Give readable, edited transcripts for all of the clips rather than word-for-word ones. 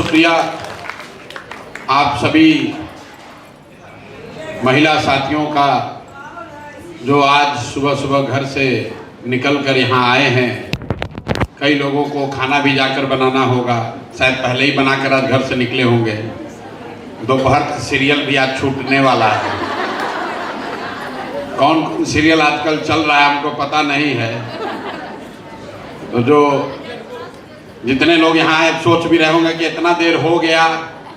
शुक्रिया आप सभी महिला साथियों का जो आज सुबह सुबह घर से निकल कर यहाँ आए हैं। कई लोगों को खाना भी जाकर बनाना होगा, शायद पहले ही बनाकर आज घर से निकले होंगे। दोपहर का सीरियल भी आज छूटने वाला है। कौन कौन सीरियल आजकल चल रहा है हमको पता नहीं है। तो जो जितने लोग यहाँ हैं सोच भी रहे होंगे कि इतना देर हो गया,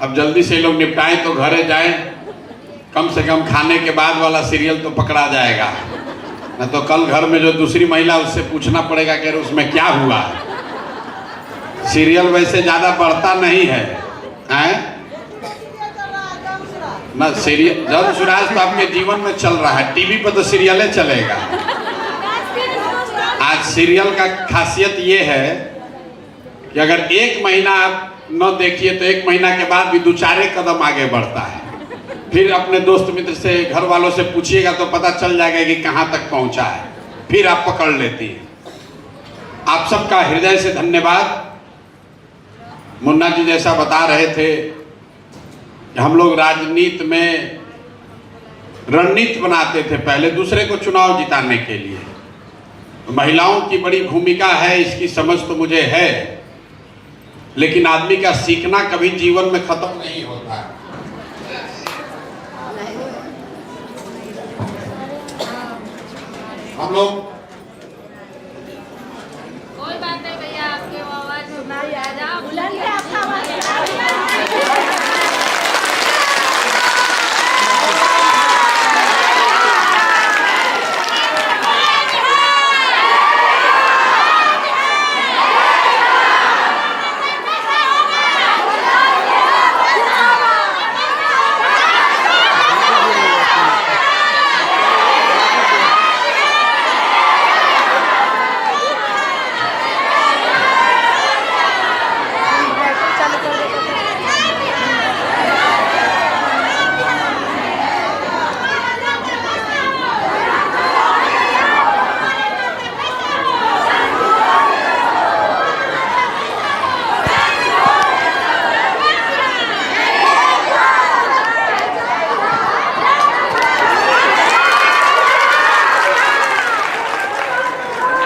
अब जल्दी से लोग निपटाएं तो घरे जाएं, कम से कम खाने के बाद वाला सीरियल तो पकड़ा जाएगा। न तो कल घर में जो दूसरी महिला उससे पूछना पड़ेगा कि उसमें क्या हुआ है। सीरियल वैसे ज़्यादा बढ़ता नहीं है, हैं? ना सीरियल जब सुराज तो आपके जीवन में चल रहा है, टीवी पर तो सीरियल चलेगा। आज सीरियल का खासियत ये है कि अगर एक महीना आप न देखिए तो एक महीना के बाद भी 2-4 कदम आगे बढ़ता है। फिर अपने दोस्त मित्र से, घर वालों से पूछिएगा तो पता चल जाएगा कि कहाँ तक पहुँचा है, फिर आप पकड़ लेती हैं। आप सबका हृदय से धन्यवाद। मुन्ना जी जैसा बता रहे थे कि हम लोग राजनीति में रणनीति बनाते थे पहले दूसरे को चुनाव जिताने के लिए। महिलाओं की बड़ी भूमिका है, इसकी समझ तो मुझे है, लेकिन आदमी का सीखना कभी जीवन में खत्म नहीं होता है। हम लोग कोई बात नहीं भैया, आपकी आवाज सुनाई आ जा बुलंद है आपका आवाज।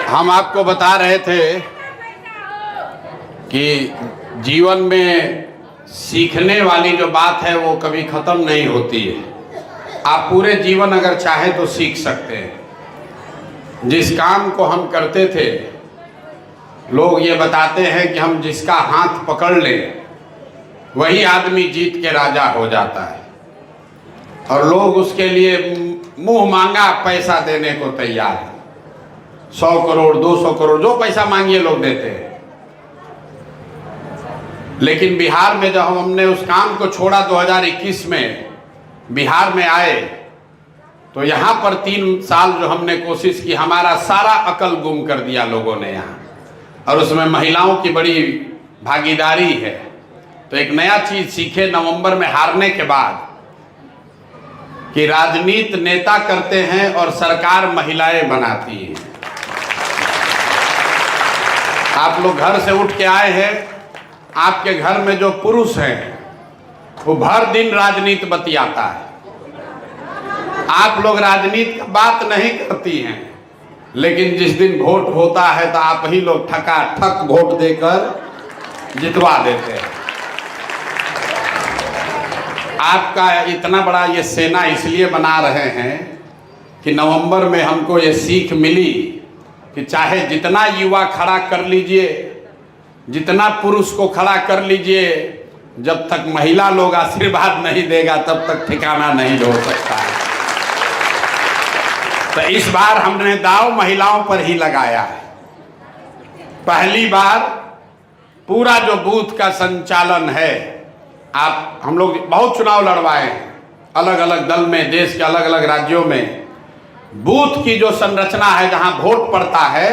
हम आपको बता रहे थे कि जीवन में सीखने वाली जो बात है वो कभी ख़त्म नहीं होती है। आप पूरे जीवन अगर चाहें तो सीख सकते हैं। जिस काम को हम करते थे, लोग ये बताते हैं कि हम जिसका हाथ पकड़ लें वही आदमी जीत के राजा हो जाता है, और लोग उसके लिए मुंह मांगा पैसा देने को तैयार है। 100 करोड़ 200 करोड़ जो पैसा मांगिए लोग देते हैं। लेकिन बिहार में जब हमने उस काम को छोड़ा 2021 में बिहार में आए, तो यहाँ पर 3 साल जो हमने कोशिश की, हमारा सारा अकल गुम कर दिया लोगों ने यहाँ, और उसमें महिलाओं की बड़ी भागीदारी है। तो एक नया चीज सीखे नवंबर में हारने के बाद कि राजनीति नेता करते हैं और सरकार महिलाएं बनाती है। आप लोग घर से उठ के आए हैं, आपके घर में जो पुरुष हैं वो भर दिन राजनीति बतियाता है। आप लोग राजनीति की बात नहीं करती हैं, लेकिन जिस दिन वोट होता है तो आप ही लोग ठकाठक वोट देकर जितवा देते हैं। आपका इतना बड़ा ये सेना इसलिए बना रहे हैं कि नवंबर में हमको ये सीख मिली कि चाहे जितना युवा खड़ा कर लीजिए, जितना पुरुष को खड़ा कर लीजिए, जब तक महिला लोग आशीर्वाद नहीं देगा तब तक ठिकाना नहीं हो सकता है। तो इस बार हमने दांव महिलाओं पर ही लगाया है। पहली बार पूरा जो बूथ का संचालन है, हम लोग बहुत चुनाव लड़वाए हैं अलग अलग दल में, देश के अलग अलग राज्यों में। बूथ की जो संरचना है, जहां वोट पड़ता है,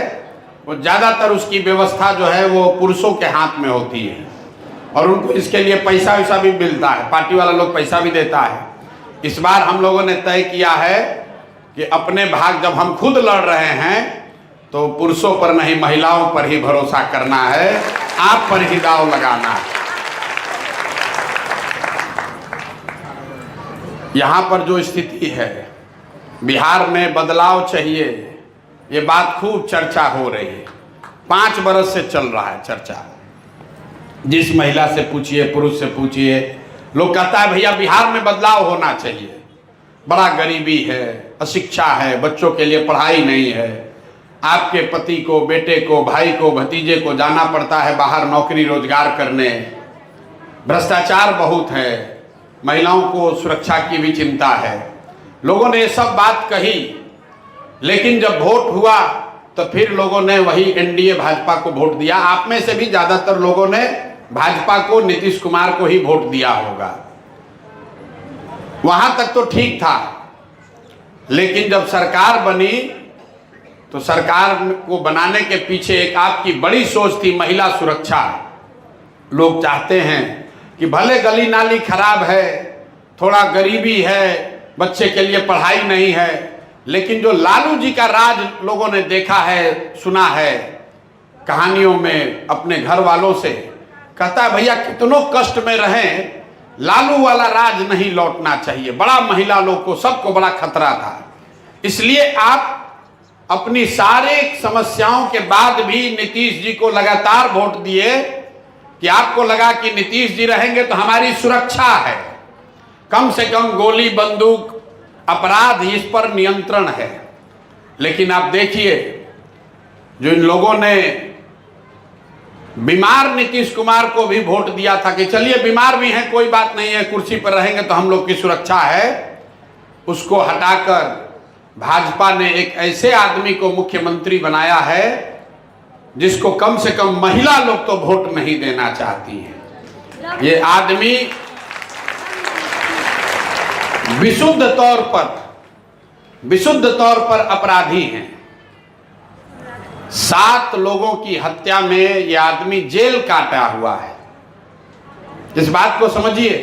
वो ज़्यादातर उसकी व्यवस्था जो है वो पुरुषों के हाथ में होती है, और उनको इसके लिए पैसा वैसा भी मिलता है, पार्टी वाला लोग पैसा भी देता है। इस बार हम लोगों ने तय किया है कि अपने भाग जब हम खुद लड़ रहे हैं तो पुरुषों पर नहीं, महिलाओं पर ही भरोसा करना है, आप पर ही दांव लगाना है। यहाँ पर जो स्थिति है, बिहार में बदलाव चाहिए, ये बात खूब चर्चा हो रही है। 5 बरस से चल रहा है चर्चा। जिस महिला से पूछिए, पुरुष से पूछिए, लोग कहता है भैया बिहार में बदलाव होना चाहिए। बड़ा गरीबी है, अशिक्षा है, बच्चों के लिए पढ़ाई नहीं है, आपके पति को, बेटे को, भाई को, भतीजे को जाना पड़ता है बाहर नौकरी रोजगार करने, भ्रष्टाचार बहुत है, महिलाओं को सुरक्षा की भी चिंता है। लोगों ने ये सब बात कही, लेकिन जब वोट हुआ तो फिर लोगों ने वही एनडीए भाजपा को वोट दिया। आप में से भी ज्यादातर लोगों ने भाजपा को, नीतीश कुमार को ही वोट दिया होगा। वहां तक तो ठीक था, लेकिन जब सरकार बनी तो सरकार को बनाने के पीछे एक आपकी बड़ी सोच थी, महिला सुरक्षा। लोग चाहते हैं कि भले गली नाली खराब है, थोड़ा गरीबी है, बच्चे के लिए पढ़ाई नहीं है, लेकिन जो लालू जी का राज लोगों ने देखा है, सुना है कहानियों में अपने घर वालों से, कहता है भैया कितनों कष्ट में रहें, लालू वाला राज नहीं लौटना चाहिए। बड़ा महिला लोग को, सबको बड़ा खतरा था। इसलिए आप अपनी सारे समस्याओं के बाद भी नीतीश जी को लगातार वोट दिए कि आपको लगा कि नीतीश जी रहेंगे तो हमारी सुरक्षा है, कम से कम गोली बंदूक अपराध इस पर नियंत्रण है। लेकिन आप देखिए, जो इन लोगों ने बीमार नीतीश कुमार को भी वोट दिया था कि चलिए बीमार भी हैं, कोई बात नहीं है, कुर्सी पर रहेंगे तो हम लोग की सुरक्षा है, उसको हटाकर भाजपा ने एक ऐसे आदमी को मुख्यमंत्री बनाया है जिसको कम से कम महिला लोग तो वोट नहीं देना चाहती हैं। ये आदमी विशुद्ध तौर पर अपराधी हैं। 7 लोगों की हत्या में ये आदमी जेल काटा हुआ है। इस बात को समझिए,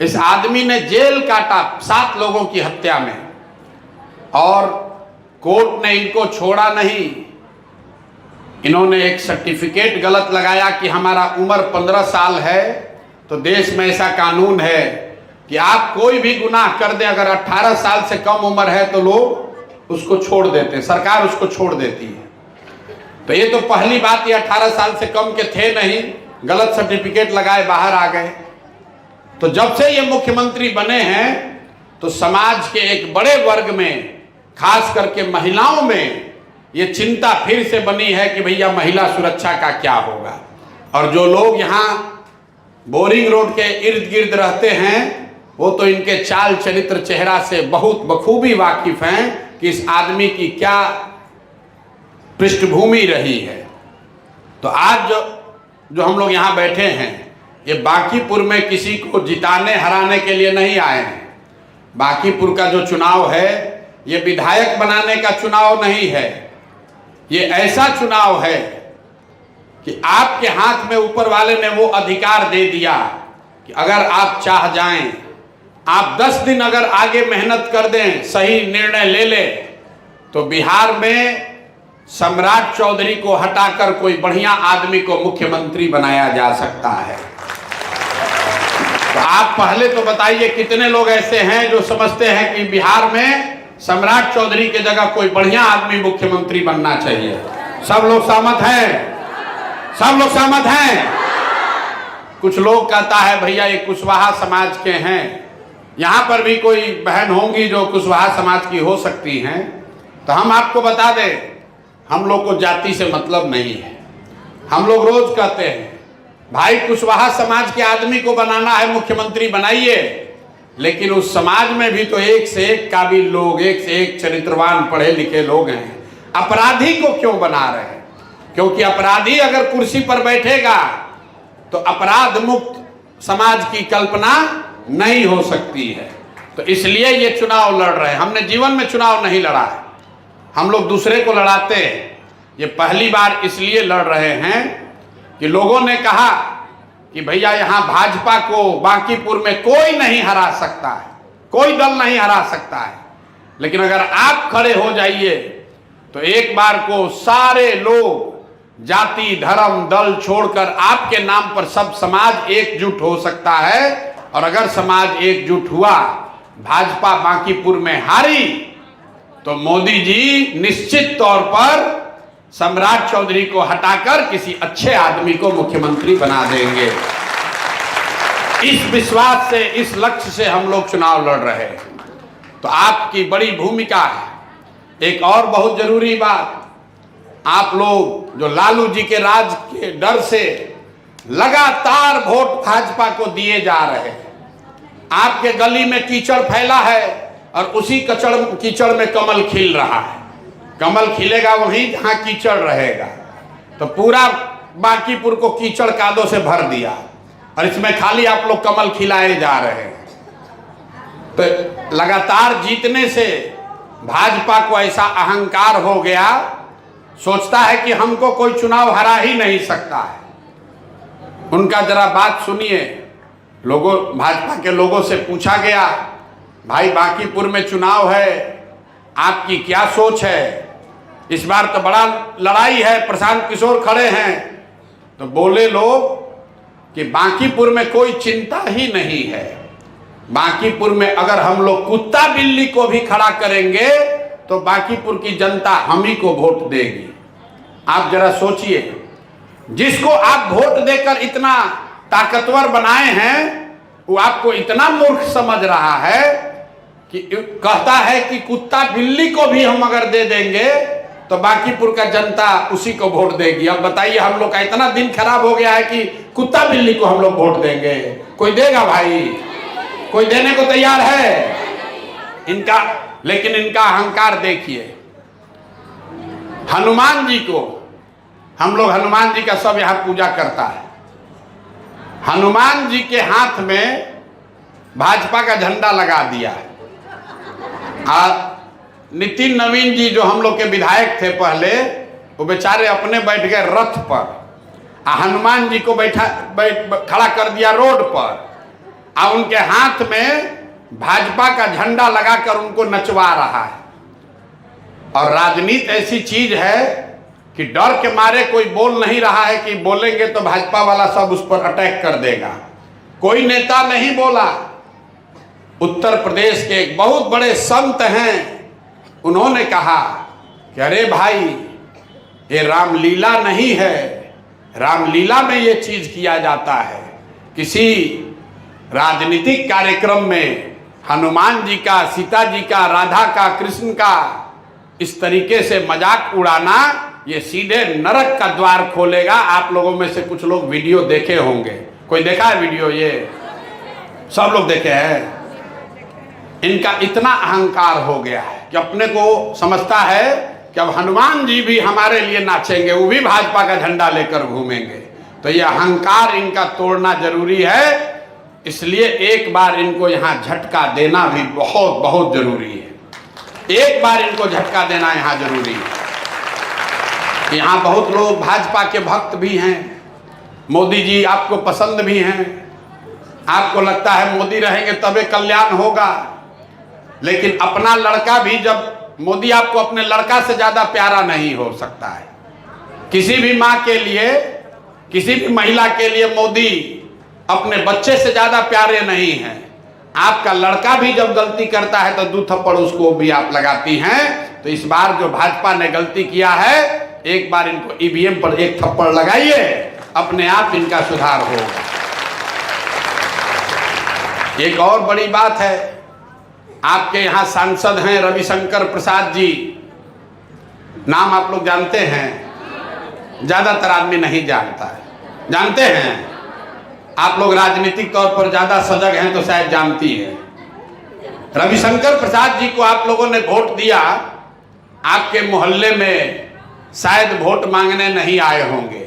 इस आदमी ने जेल काटा 7 लोगों की हत्या में, और कोर्ट ने इनको छोड़ा नहीं। इन्होंने एक सर्टिफिकेट गलत लगाया कि हमारा उम्र 15 साल है, तो देश में ऐसा कानून है कि आप कोई भी गुनाह कर दें, अगर 18 साल से कम उम्र है तो लोग उसको छोड़ देते, सरकार उसको छोड़ देती है। तो ये तो पहली बात, ये 18 साल से कम के थे नहीं, गलत सर्टिफिकेट लगाए बाहर आ गए। तो जब से ये मुख्यमंत्री बने हैं तो समाज के एक बड़े वर्ग में, खास करके महिलाओं में, ये चिंता फिर से बनी है कि भैया महिला सुरक्षा का क्या होगा। और जो लोग यहाँ बोरिंग रोड के इर्द गिर्द रहते हैं, वो तो इनके चाल चरित्र चेहरा से बहुत बखूबी वाकिफ हैं कि इस आदमी की क्या पृष्ठभूमि रही है। तो आज जो हम लोग यहाँ बैठे हैं, ये बांकीपुर में किसी को जिताने हराने के लिए नहीं आए हैं। बांकीपुर का जो चुनाव है, ये विधायक बनाने का चुनाव नहीं है। ये ऐसा चुनाव है कि आपके हाथ में ऊपर वाले ने वो अधिकार दे दिया कि अगर आप चाह जाएं, आप 10 दिन अगर आगे मेहनत कर दें, सही निर्णय ले ले, तो बिहार में सम्राट चौधरी को हटाकर कोई बढ़िया आदमी को मुख्यमंत्री बनाया जा सकता है। तो आप पहले तो बताइए कितने लोग ऐसे हैं जो समझते हैं कि बिहार में सम्राट चौधरी के जगह कोई बढ़िया आदमी मुख्यमंत्री बनना चाहिए। सब लोग सहमत हैं? सब लोग सहमत हैं? कुछ लोग कहता है भैया ये कुशवाहा समाज के हैं। यहाँ पर भी कोई बहन होंगी जो कुशवाहा समाज की हो सकती हैं। तो हम आपको बता दें, हम लोग को जाति से मतलब नहीं है। हम लोग रोज कहते हैं भाई कुशवाहा समाज के आदमी को बनाना है मुख्यमंत्री, बनाइए, लेकिन उस समाज में भी तो एक से एक काबिल लोग, एक से एक चरित्रवान पढ़े लिखे लोग हैं। अपराधी को क्यों बना रहे हैं? क्योंकि अपराधी अगर कुर्सी पर बैठेगा तो अपराध मुक्त समाज की कल्पना नहीं हो सकती है। तो इसलिए ये चुनाव लड़ रहे हैं। हमने जीवन में चुनाव नहीं लड़ा है, हम लोग दूसरे को लड़ाते हैं। ये पहली बार इसलिए लड़ रहे हैं कि लोगों ने कहा कि भैया यहाँ भाजपा को बांकीपुर में कोई नहीं हरा सकता है, कोई दल नहीं हरा सकता है, लेकिन अगर आप खड़े हो जाइए तो एक बार को सारे लोग जाति धर्म दल छोड़कर आपके नाम पर सब समाज एकजुट हो सकता है। और अगर समाज एकजुट हुआ भाजपा बांकीपुर में हारी तो मोदी जी निश्चित तौर पर सम्राट चौधरी को हटाकर किसी अच्छे आदमी को मुख्यमंत्री बना देंगे। इस विश्वास से, इस लक्ष्य से हम लोग चुनाव लड़ रहे हैं। तो आपकी बड़ी भूमिका है। एक और बहुत जरूरी बात, आप लोग जो लालू जी के राज के डर से लगातार वोट भाजपा को दिए जा रहे हैं, आपके गली में कीचड़ फैला है और उसी कीचड़ में कमल खिल रहा है। कमल खिलेगा वहीं जहां कीचड़ रहेगा। तो पूरा बांकीपुर को कीचड़ कादों से भर दिया और इसमें खाली आप लोग कमल खिलाए जा रहे हैं। तो लगातार जीतने से भाजपा को ऐसा अहंकार हो गया, सोचता है कि हमको कोई चुनाव हरा ही नहीं सकता है। उनका जरा बात सुनिए। लोगों, भाजपा के लोगों से पूछा गया, भाई बांकीपुर में चुनाव है, आपकी क्या सोच है? इस बार तो बड़ा लड़ाई है, प्रशांत किशोर खड़े हैं। तो बोले लोग कि बांकीपुर में कोई चिंता ही नहीं है। बांकीपुर में अगर हम लोग कुत्ता बिल्ली को भी खड़ा करेंगे तो बांकीपुर की जनता हम ही को वोट देगी। आप जरा सोचिए, जिसको आप वोट देकर इतना ताकतवर बनाए हैं वो आपको इतना मूर्ख समझ रहा है कि कहता है कि कुत्ता बिल्ली को भी हम अगर दे देंगे तो बांकीपुर का जनता उसी को वोट देगी। अब बताइए, हम लोग का इतना दिन खराब हो गया है कि कुत्ता बिल्ली को हम लोग वोट देंगे? कोई देगा भाई? कोई देने को तैयार है? इनका, लेकिन इनका अहंकार देखिए। हनुमान जी को, हम लोग हनुमान जी का सब यहाँ पूजा करता है। हनुमान जी के हाथ में भाजपा का झंडा लगा दिया है। और नितिन नवीन जी जो हम लोग के विधायक थे पहले, वो बेचारे अपने बैठ गए रथ पर, हनुमान जी को खड़ा कर दिया रोड पर, और उनके हाथ में भाजपा का झंडा लगाकर उनको नचवा रहा है। और राजनीति ऐसी चीज है कि डर के मारे कोई बोल नहीं रहा है कि बोलेंगे तो भाजपा वाला सब उस पर अटैक कर देगा। कोई नेता नहीं बोला। उत्तर प्रदेश के एक बहुत बड़े संत हैं, उन्होंने कहा कि अरे भाई, ये रामलीला नहीं है, रामलीला में ये चीज किया जाता है। किसी राजनीतिक कार्यक्रम में हनुमान जी का, सीता जी का, राधा का, कृष्ण का इस तरीके से मजाक उड़ाना, ये सीधे नरक का द्वार खोलेगा। आप लोगों में से कुछ लोग वीडियो देखे होंगे। कोई देखा है वीडियो? ये सब लोग देखे हैं। इनका इतना अहंकार हो गया है कि अपने को समझता है कि अब हनुमान जी भी हमारे लिए नाचेंगे, वो भी भाजपा का झंडा लेकर घूमेंगे। तो ये अहंकार इनका तोड़ना जरूरी है। इसलिए एक बार इनको यहाँ झटका देना भी बहुत बहुत जरूरी है। एक बार इनको झटका देना यहाँ जरूरी है। यहाँ बहुत लोग भाजपा के भक्त भी हैं। मोदी जी आपको पसंद भी हैं। आपको लगता है मोदी रहेंगे तबे कल्याण होगा। लेकिन अपना लड़का भी, जब मोदी आपको अपने लड़का से ज्यादा प्यारा नहीं हो सकता है। किसी भी माँ के लिए, किसी भी महिला के लिए मोदी अपने बच्चे से ज्यादा प्यारे नहीं हैं। आपका लड़का भी जब गलती करता है तो 2 थप्पड़ उसको भी आप लगाती हैं। तो इस बार जो भाजपा ने गलती किया है, एक बार इनको ईवीएम पर 1 थप्पड़ लगाइए, अपने आप इनका सुधार होगा। एक और बड़ी बात है, आपके यहाँ सांसद हैं रविशंकर प्रसाद जी, नाम आप लोग जानते हैं? ज्यादातर आदमी नहीं जानता है। जानते हैं? आप लोग राजनीतिक तौर पर ज्यादा सजग हैं तो शायद जानती हैं। रविशंकर प्रसाद जी को आप लोगों ने वोट दिया। आपके मोहल्ले में शायद वोट मांगने नहीं आए होंगे।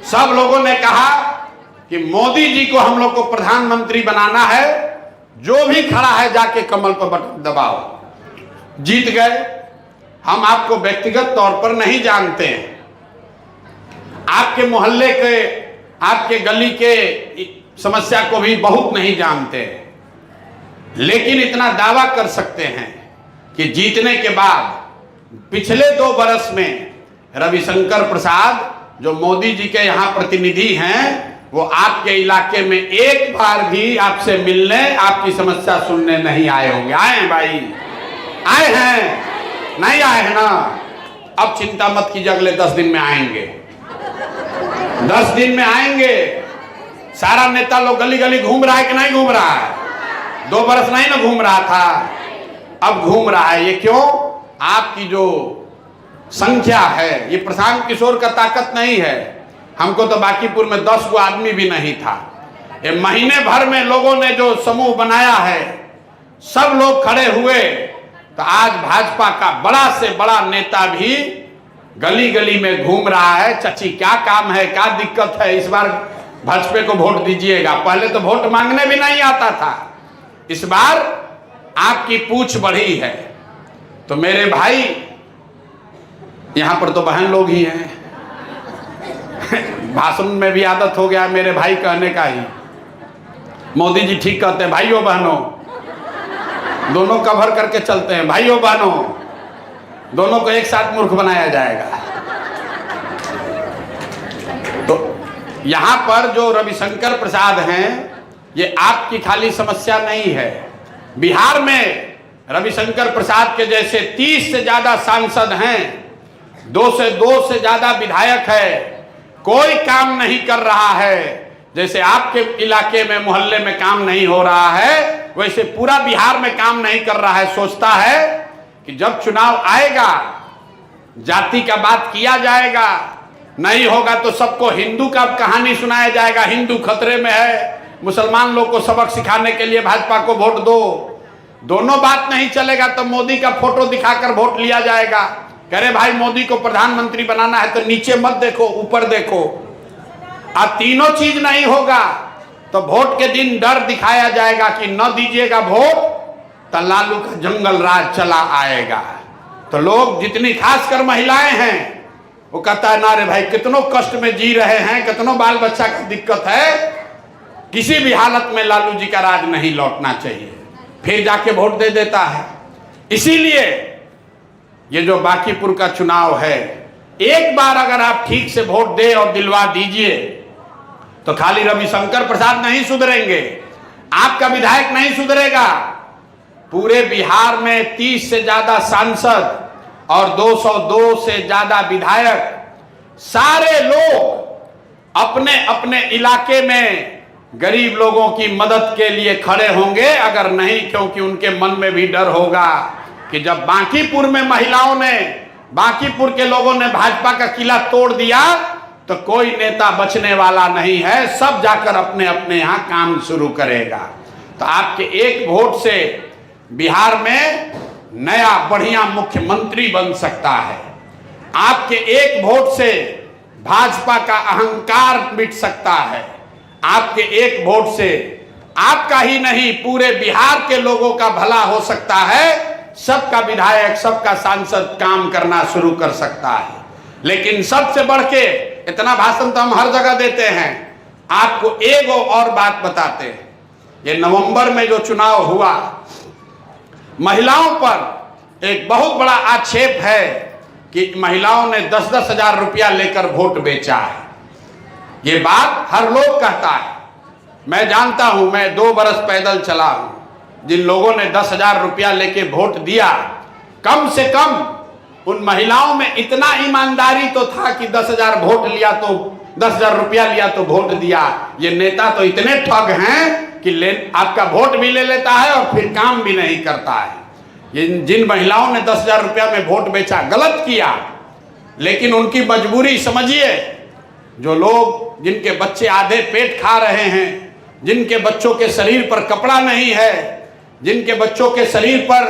सब लोगों ने कहा कि मोदी जी को हम लोग को प्रधानमंत्री बनाना है, जो भी खड़ा है जाके कमल पर बटन दबाओ। जीत गए। हम आपको व्यक्तिगत तौर पर नहीं जानते हैं, आपके मोहल्ले के, आपके गली के समस्या को भी बहुत नहीं जानते, लेकिन इतना दावा कर सकते हैं कि जीतने के बाद पिछले 2 बरस में रविशंकर प्रसाद जो मोदी जी के यहाँ प्रतिनिधि हैं, वो आपके इलाके में एक बार भी आपसे मिलने, आपकी समस्या सुनने नहीं आए होंगे। आए हैं भाई? आए हैं? नहीं आए हैं ना? अब चिंता मत कीजिए, अगले 10 दिन में आएंगे। 10 दिन में आएंगे। सारा नेता लोग गली गली घूम रहा है कि नहीं घूम रहा है? 2 बरस नहीं ना घूम रहा था, अब घूम रहा है। ये क्यों? आपकी जो संख्या है, ये प्रशांत किशोर का ताकत नहीं है। हमको तो बांकीपुर में 10 गो आदमी भी नहीं था। ये महीने भर में लोगों ने जो समूह बनाया है, सब लोग खड़े हुए, तो आज भाजपा का बड़ा से बड़ा नेता भी गली गली में घूम रहा है। चाची क्या काम है, क्या दिक्कत है, इस बार भाजपा को वोट दीजिएगा। पहले तो वोट मांगने भी नहीं आता था, इस बार आपकी पूछ बढ़ी है। तो मेरे भाई, यहां पर तो बहन लोग ही हैं, भाषण में भी आदत हो गया मेरे भाई कहने का ही। मोदी जी ठीक कहते हैं, भाइयों बहनों, दोनों कवर करके चलते हैं। भाइयों बहनों, दोनों को एक साथ मूर्ख बनाया जाएगा। तो यहां पर जो रविशंकर प्रसाद हैं, ये आपकी खाली समस्या नहीं है। बिहार में रविशंकर प्रसाद के जैसे 30 से ज्यादा सांसद हैं, 2 से ज्यादा विधायक है, कोई काम नहीं कर रहा है। जैसे आपके इलाके में मोहल्ले में काम नहीं हो रहा है, वैसे पूरा बिहार में काम नहीं कर रहा है। सोचता है कि जब चुनाव आएगा जाति का बात किया जाएगा, नहीं होगा तो सबको हिंदू का कहानी सुनाया जाएगा, हिंदू खतरे में है, मुसलमान लोग को सबक सिखाने के लिए भाजपा को वोट दो। दोनों बात नहीं चलेगा तो मोदी का फोटो दिखाकर वोट लिया जाएगा। कह रहे भाई मोदी को प्रधानमंत्री बनाना है तो नीचे मत देखो, ऊपर देखो। अब तीनों चीज नहीं होगा तो वोट के दिन डर दिखाया जाएगा कि न दीजिएगा वोट तो लालू का जंगल राज चला आएगा। तो लोग, जितनी खासकर महिलाएं हैं, वो कहता है ना रे भाई, कितनों कष्ट में जी रहे हैं, कितनों बाल बच्चा की दिक्कत है, किसी भी हालत में लालू जी का राज नहीं लौटना चाहिए। फिर जाके वोट दे देता है। इसीलिए ये जो बांकीपुर का चुनाव है, एक बार अगर आप ठीक से वोट दे और दिलवा दीजिए तो खाली रविशंकर प्रसाद नहीं सुधरेंगे, आपका विधायक नहीं सुधरेगा, पूरे बिहार में 30 से ज्यादा सांसद और 202 से ज्यादा विधायक, सारे लोग अपने अपने इलाके में गरीब लोगों की मदद के लिए खड़े होंगे। अगर नहीं, क्योंकि उनके मन में भी डर होगा कि जब बांकीपुर में महिलाओं ने, बांकीपुर के लोगों ने भाजपा का किला तोड़ दिया तो कोई नेता बचने वाला नहीं है, सब जाकर अपने अपने यहां काम शुरू करेगा। तो आपके एक वोट से बिहार में नया बढ़िया मुख्यमंत्री बन सकता है। आपके एक वोट से भाजपा का अहंकार मिट सकता है। आपके एक वोट से आपका ही नहीं, पूरे बिहार के लोगों का भला हो सकता है। सबका विधायक, सबका सांसद काम करना शुरू कर सकता है। लेकिन सबसे बढ़ के, इतना भाषण तो हम हर जगह देते हैं, आपको एक और बात बताते हैं। ये नवंबर में जो चुनाव हुआ, महिलाओं पर एक बहुत बड़ा आक्षेप है कि महिलाओं ने 10-10 हजार रुपया लेकर वोट बेचा है। ये बात हर लोग कहता है। मैं जानता हूं, मैं 2 बरस पैदल चला हूं। जिन लोगों ने 10 हजार रुपया लेके वोट दिया, कम से कम उन महिलाओं में इतना ईमानदारी तो था कि 10 हजार वोट लिया तो 10 हजार रुपया लिया तो वोट दिया। ये नेता तो इतने ठग हैं कि आपका वोट भी ले लेता है और फिर काम भी नहीं करता है। ये जिन महिलाओं ने 10 हजार रुपया में वोट बेचा, गलत किया, लेकिन उनकी मजबूरी समझिए। जो लोग, जिनके बच्चे आधे पेट खा रहे हैं, जिनके बच्चों के शरीर पर कपड़ा नहीं है, जिनके बच्चों के शरीर पर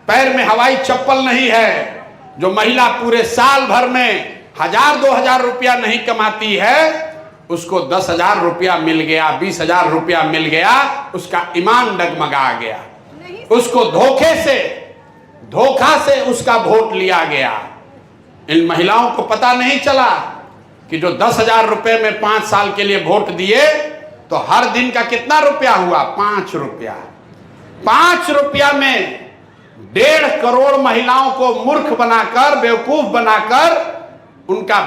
पैर में हवाई चप्पल नहीं है, जो महिला पूरे साल भर में 1000-2000 रुपया नहीं कमाती है, उसको 10 हजार रुपया मिल गया, 20 हजार रुपया मिल गया, उसका ईमान डगमगा गया। उसको धोखा से उसका वोट लिया गया। इन महिलाओं को पता नहीं चला कि जो 10 हजार रुपये में 5 साल के लिए वोट दिए तो हर दिन का कितना रुपया हुआ? 5 रुपया। 5 रुपया में 1.5 करोड़ महिलाओं को मूर्ख बनाकर, बेवकूफ बनाकर उनका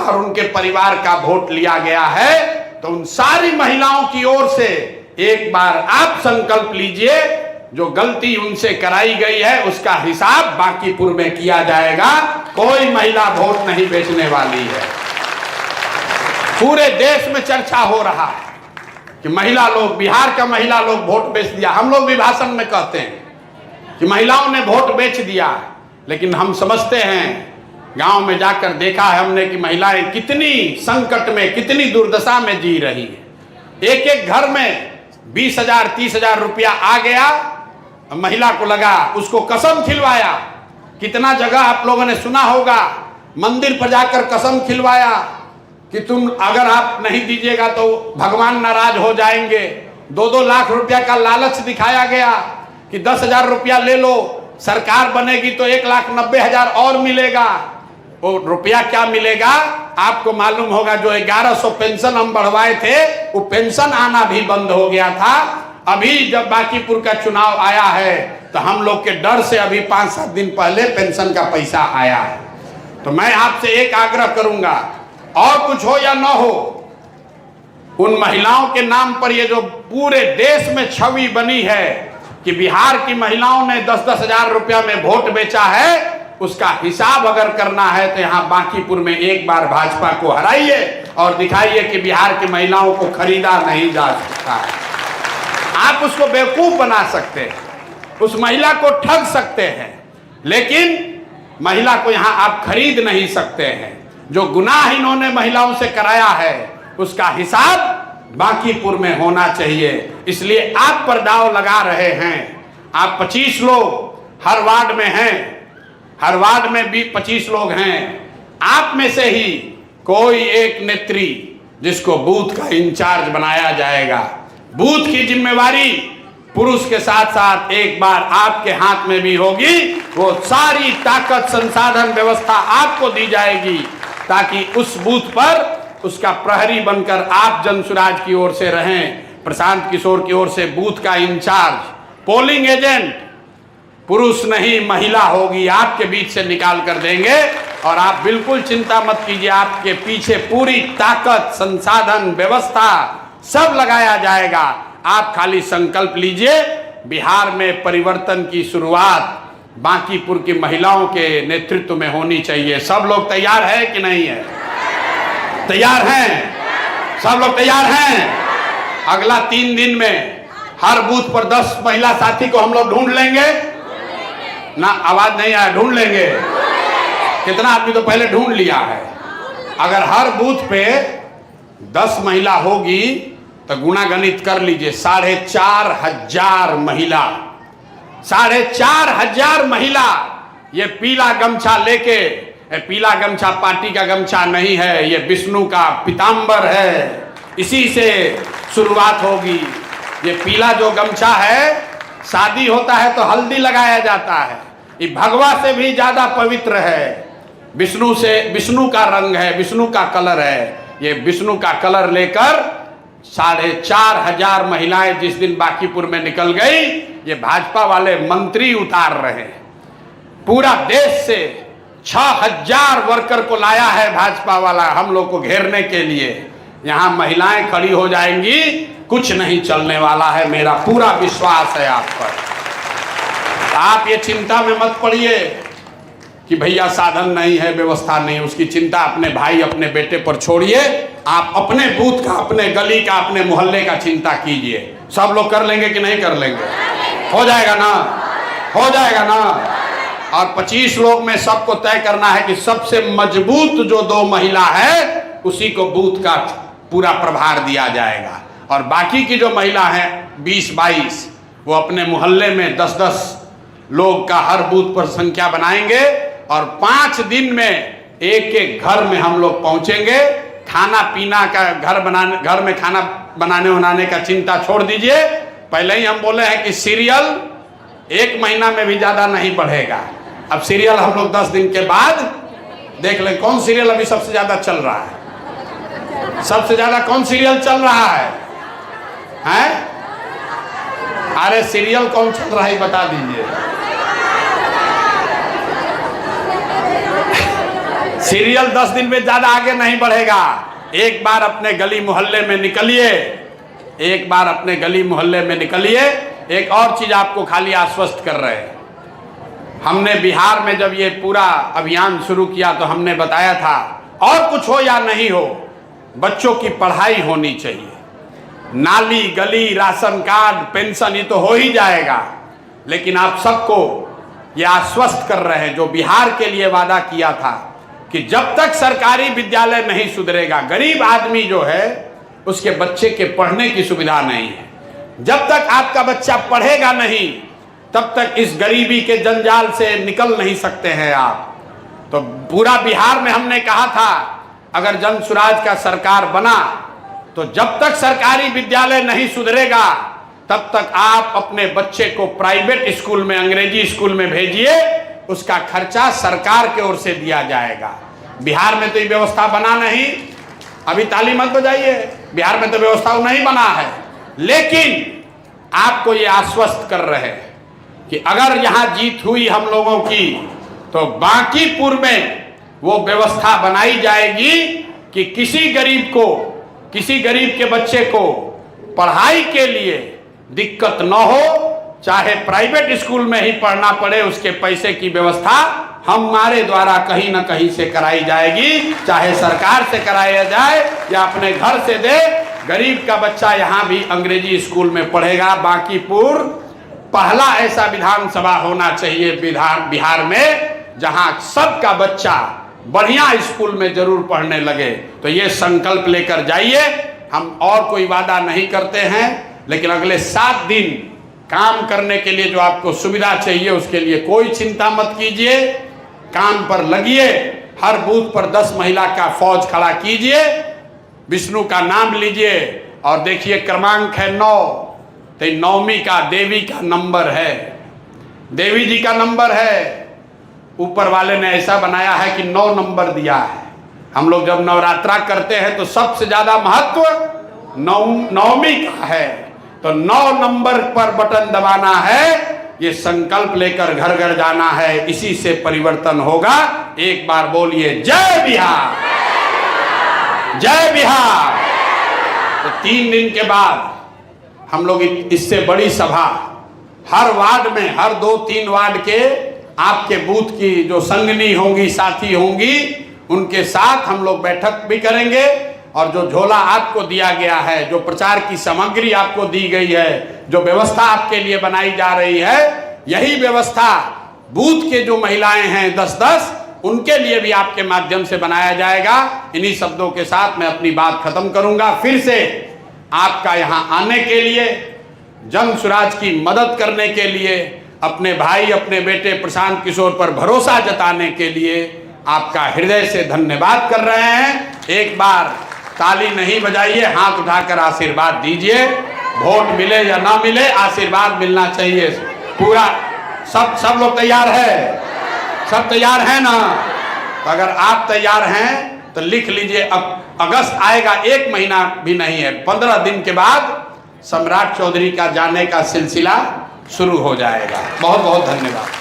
और उनके परिवार का वोट लिया गया है। तो उन सारी महिलाओं की ओर से एक बार आप संकल्प लीजिए, जो गलती उनसे कराई गई है उसका हिसाब बांकीपुर में किया जाएगा। कोई महिला वोट नहीं बेचने वाली है। पूरे देश में चर्चा हो रहा है कि महिला लोग, बिहार का महिला लोग वोट बेच दिया। हम लोग भी भाषण में कहते हैं कि महिलाओं ने वोट बेच दिया, लेकिन हम समझते हैं, गांव में जाकर देखा है हमने कि महिलाएं कितनी संकट में, कितनी दुर्दशा में जी रही है। एक एक घर में 20,000 30,000 रुपया आ गया, महिला को लगा, उसको कसम खिलवाया। कितना जगह आप लोगों ने सुना होगा, मंदिर पर जाकर कसम खिलवाया कि तुम अगर आप नहीं दीजिएगा तो भगवान नाराज हो जाएंगे। 2-2 लाख रुपया का लालच दिखाया गया कि 10,000 रुपया ले लो, सरकार बनेगी तो 1,90,000 और मिलेगा। वो रुपया क्या मिलेगा आपको मालूम होगा। जो 1100 पेंशन हम बढ़वाए थे, वो पेंशन आना भी बंद हो गया था। अभी जब बांकीपुर का चुनाव आया है तो हम लोग के डर से अभी 5-7 दिन पहले पेंशन का पैसा आया है। तो मैं आपसे एक आग्रह करूंगा, और कुछ हो या न हो, उन महिलाओं के नाम पर ये जो पूरे देश में छवि बनी है कि बिहार की महिलाओं ने 10-10 हजार रुपया में वोट बेचा है, उसका हिसाब अगर करना है तो यहाँ बांकीपुर में एक बार भाजपा को हराइए और दिखाइए कि बिहार की महिलाओं को खरीदा नहीं जा सकता है। आप उसको बेवकूफ बना सकते हैं, उस महिला को ठग सकते हैं, लेकिन महिला को यहाँ आप खरीद नहीं सकते हैं। जो गुनाह इन्होंने महिलाओं से कराया है उसका हिसाब बांकीपुर में होना चाहिए। इसलिए आप पर दाव लगा रहे हैं। आप 25 लोग हर वार्ड में हैं, हर वार्ड में भी 25 लोग हैं। आप में से ही कोई एक नेत्री जिसको बूथ का इंचार्ज बनाया जाएगा। बूथ की जिम्मेवारी पुरुष के साथ साथ एक बार आपके हाथ में भी होगी। वो सारी ताकत, संसाधन, व्यवस्था आपको दी जाएगी ताकि उस बूथ पर उसका प्रहरी बनकर आप जनसुराज की ओर से रहें। प्रशांत किशोर की ओर से बूथ का इंचार्ज, पोलिंग एजेंट पुरुष नहीं महिला होगी, आपके बीच से निकाल कर देंगे। और आप बिल्कुल चिंता मत कीजिए, आपके पीछे पूरी ताकत, संसाधन, व्यवस्था सब लगाया जाएगा। आप खाली संकल्प लीजिए। बिहार में परिवर्तन की शुरुआत बांकीपुर की महिलाओं के नेतृत्व में होनी चाहिए। सब लोग तैयार है कि नहीं है? तैयार हैं? सब लोग तैयार हैं? अगला 3 दिन में हर बूथ पर 10 महिला साथी को हम लोग ढूंढ लेंगे ना। आवाज नहीं आया, ढूंढ लेंगे। कितना आदमी तो पहले ढूंढ लिया है। अगर हर बूथ पे 10 महिला होगी तो गुणा गणित कर लीजिए, 4,500 महिला, 4,500 महिला ये पीला गमछा लेके, पीला गमछा पार्टी का गमछा नहीं है, ये विष्णु का पीताम्बर है, इसी से शुरुआत होगी। ये पीला जो गमछा है, शादी होता है तो हल्दी लगाया जाता है, ये भगवा से भी ज्यादा पवित्र है। विष्णु से, विष्णु का रंग है, विष्णु का कलर है। ये विष्णु का कलर लेकर 4,500 महिलाएं जिस दिन बांकीपुर में निकल गई, ये भाजपा वाले मंत्री उतार रहे हैं। पूरा देश से 6,000 वर्कर को लाया है भाजपा वाला हम लोग को घेरने के लिए। यहाँ महिलाएं खड़ी हो जाएंगी, कुछ नहीं चलने वाला है। मेरा पूरा विश्वास है आप पर। आप ये चिंता में मत पड़िए कि भैया साधन नहीं है, व्यवस्था नहीं, उसकी चिंता अपने भाई, अपने बेटे पर छोड़िए। आप अपने बूथ का, अपने गली का, अपने मोहल्ले का चिंता कीजिए। सब लोग कर लेंगे कि नहीं कर लेंगे? हो जाएगा ना? हो जाएगा ना? और 25 लोग में सबको तय करना है कि सबसे मजबूत जो 2 महिला है उसी को बूथ का पूरा प्रभार दिया जाएगा। और बाकी की जो महिला हैं 20-22, वो अपने मोहल्ले में 10-10 लोग का हर बूथ पर संख्या बनाएंगे और 5 दिन में एक-एक घर में हम लोग पहुंचेंगे। खाना पीना का घर में खाना बनाने का चिंता छोड़ दीजिए। पहले ही हम बोले हैं कि सीरियल 1 महीना में भी ज्यादा नहीं बढ़ेगा। अब सीरियल हम लोग 10 दिन के बाद देख लें कौन सीरियल अभी सबसे ज्यादा चल रहा है। सबसे ज्यादा कौन सीरियल चल रहा है? हैं? अरे सीरियल कौन चल रहा है बता दीजिए। सीरियल 10 दिन में ज्यादा आगे नहीं बढ़ेगा। एक बार अपने गली मोहल्ले में निकलिए, एक बार अपने गली मोहल्ले में निकलिए। एक और चीज आपको खाली आश्वस्त कर रहे हैं, हमने बिहार में जब ये पूरा अभियान शुरू किया तो हमने बताया था, और कुछ हो या नहीं हो, बच्चों की पढ़ाई होनी चाहिए। नाली गली राशन कार्ड पेंशन ये तो हो ही जाएगा, लेकिन आप सबको ये आश्वस्त कर रहे हैं, जो बिहार के लिए वादा किया था कि जब तक सरकारी विद्यालय नहीं सुधरेगा, गरीब आदमी जो है उसके बच्चे के पढ़ने की सुविधा नहीं है, जब तक आपका बच्चा पढ़ेगा नहीं तब तक इस गरीबी के जंजाल से निकल नहीं सकते हैं आप। तो पूरा बिहार में हमने कहा था, अगर जन सुराज का सरकार बना तो जब तक सरकारी विद्यालय नहीं सुधरेगा तब तक आप अपने बच्चे को प्राइवेट स्कूल में, अंग्रेजी स्कूल में भेजिए, उसका खर्चा सरकार की ओर से दिया जाएगा। बिहार में तो ये व्यवस्था बना नहीं, अभी ताली मत बजाइए, बिहार में तो व्यवस्था नहीं बना है, लेकिन आपको ये आश्वस्त कर रहे हैं कि अगर यहाँ जीत हुई हम लोगों की तो बांकीपुर में वो व्यवस्था बनाई जाएगी कि किसी गरीब के बच्चे को पढ़ाई के लिए दिक्कत न हो, चाहे प्राइवेट स्कूल में ही पढ़ना पड़े, उसके पैसे की व्यवस्था हमारे द्वारा कहीं ना कहीं से कराई जाएगी, चाहे सरकार से कराया जाए या अपने घर से दे। गरीब का बच्चा यहाँ भी अंग्रेजी स्कूल में पढ़ेगा। बांकीपुर पहला ऐसा विधानसभा होना चाहिए बिहार में जहां सबका बच्चा बढ़िया स्कूल में जरूर पढ़ने लगे। तो ये संकल्प लेकर जाइए। हम और कोई वादा नहीं करते हैं, लेकिन अगले 7 दिन काम करने के लिए जो आपको सुविधा चाहिए उसके लिए कोई चिंता मत कीजिए, काम पर लगिए। हर बूथ पर 10 महिला का फौज खड़ा कीजिए, विष्णु का नाम लीजिए और देखिए क्रमांक है 9, तो नौमी का देवी का नंबर है, देवी जी का नंबर है। ऊपर वाले ने ऐसा बनाया है कि 9 नंबर दिया है। हम लोग जब नवरात्रा करते हैं तो सबसे ज्यादा महत्व नौमी का है, तो 9 नंबर पर बटन दबाना है, ये संकल्प लेकर घर घर जाना है, इसी से परिवर्तन होगा। एक बार बोलिए जय बिहार, जय बिहार। तो 3 दिन के बाद हम लोग इससे बड़ी सभा हर वार्ड में, हर 2-3 वार्ड के आपके बूथ की जो संगनी होंगी, साथी होंगी, उनके साथ हम लोग बैठक भी करेंगे। और जो झोला आपको दिया गया है, जो प्रचार की सामग्री आपको दी गई है, जो व्यवस्था आपके लिए बनाई जा रही है, यही व्यवस्था बूथ के जो महिलाएं हैं 10-10, उनके लिए भी आपके माध्यम से बनाया जाएगा। इन्हीं शब्दों के साथ मैं अपनी बात खत्म करूंगा। फिर से आपका यहाँ आने के लिए, जन सुराज की मदद करने के लिए, अपने भाई अपने बेटे प्रशांत किशोर पर भरोसा जताने के लिए आपका हृदय से धन्यवाद कर रहे हैं। एक बार ताली नहीं बजाइए, हाथ उठाकर आशीर्वाद दीजिए। वोट मिले या ना मिले, आशीर्वाद मिलना चाहिए। पूरा सब लोग तैयार है? सब तैयार है ना? तो अगर आप तैयार हैं तो लिख लीजिए, अब अगस्त आएगा, 1 महीना भी नहीं है, 15 दिन के बाद सम्राट चौधरी का जाने का सिलसिला शुरू हो जाएगा। बहुत बहुत धन्यवाद।